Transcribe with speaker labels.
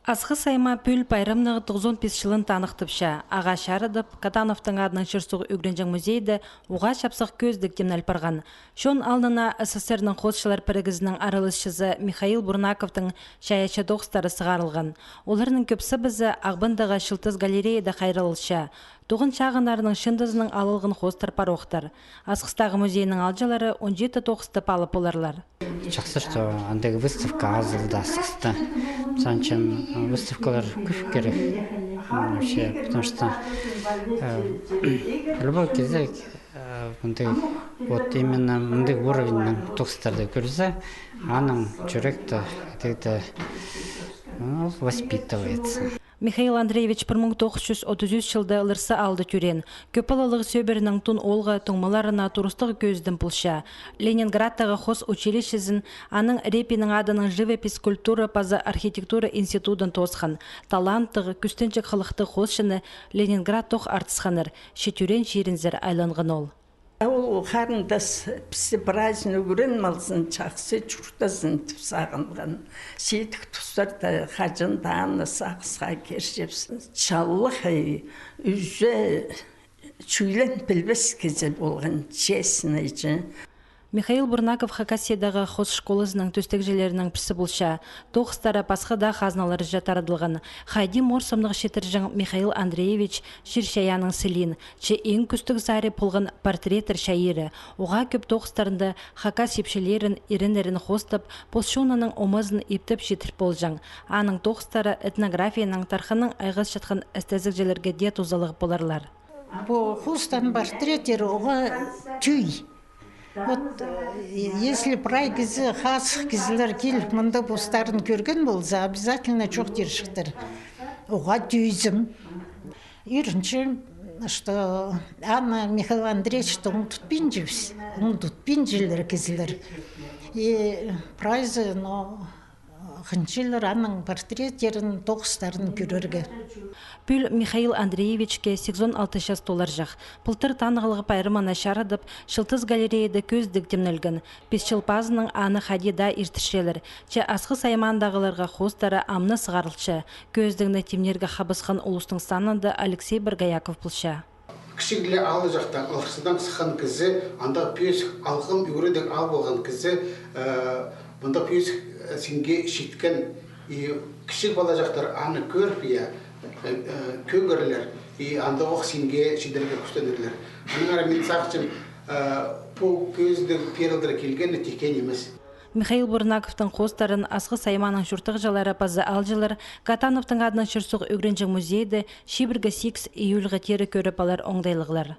Speaker 1: Асқы сайма пүл пайрымнығы 95 жылын танықтыпша. Аға шарыдып, Катановтың адының шырсуғы үгренжің музейді уға шапсық көздік темін алпарған. Шон алнына СССР-ның қосшылар пірігізінің арылысшызы Михаил Бурнаковтың шаяча доғыстары сығарылған. Оларының көпсі бізі Ағбындағы Шылтыз галереяда қайрылылша. Туғын шағынарының шындызының алылғын қостар пароқтар. Асқыстағы музейінің алжалары 17 тоқысты палып оларлар.
Speaker 2: Жақсы, что андегі выставка азылды Асқыста. Санчен выставкалар көп керек. Вообще, потому что любой кезде вот именно мындай уровеньнің тоқыстарды көрсе, аның жүректі воспитывается.
Speaker 1: Михаил Андреевич 1933 жылда ылырсы алды түрен. Көпілілігі сөберінің тұн олға тұңмаларына турыстығы көздің пұлша. Ленинградтағы хос училищезін аның репінің адының живопись культура паза архитектура институтын тосқан. Таланттығы күстенчік қылықты хосшыны Ленинград тоқ артысқаныр. Шетюрен шерінзір айланған ол.
Speaker 3: Ол қарындас пісі біразын өгірен малсын чақсы чұртасын түпсағынған. Сейдік тұстарда қажын дағаны сақысқа кершепсін. Чаллық үзі чүйлен білбес кезі болған чесін айжы.
Speaker 1: Михаил Бурнаков Хакасиядағы хос школысының төстекжелерінің пісі болша. Тоқыстары пасқыда қазналары жатарыдылған. Хайди морсымнық шетіржің Михаил Андреевич Ширшаяның сілін. Че ең күстік зары болған портретер шайыры. Оға көп тоқыстарында Хакас епшелерін, ерінерін хостып, полшунаның омызын ептіп жетір болжың. Аның тоқыстары этнографияның тархының айғыз жатқан әстезікжелерге де тозалығы боларлар.
Speaker 4: Бұл хостан портретер оға түй. Вот, если прайгізі, хасық кізілер кел, мұнда бұстарын көрген болса, обязательно жоқ дершіктір. Оға түйзім. Үйрінші, что Анна Михаил Андреевичті ұңтытпен жевс, ұңтытпен желер кізілер. И прайзы, но қыншылар аның портреттерін, тоқыстарын көрерге.
Speaker 1: Пүл Михаил Андреевичке $86 жақ. Пылтыр танығылығы пайрымана шарыдып, Шылтыз галереяда көздік демнілгін. Песчілпазының аны хадида иртішелер. Че асқы саймандағыларға хостары амны сығарылшы. Көздігіні темнерге қабысқан ұлыстың санынды Алексей Біргаяков пылша.
Speaker 5: Кішігілі алы жақтан алқысыдан сыққан кізі, анда пүйес алғым үйредік ал болған кізі, бұнда пүйес сенге шеткен кішік бала жақтар аны көріп, көгірлер, анда оқ сенге шедерге күстенерлер. Оның ара мен сақшым, бұл көздің перілдері келгені текен емес.
Speaker 1: Михаил Бурнаковтың қостарын асқы сайманың шүртіғ жалары пазы алжылар, Катановтың адының шырсуғы үгренжің музейді Шибіргі 6 июльға тері көріп алар оңдайлығылар.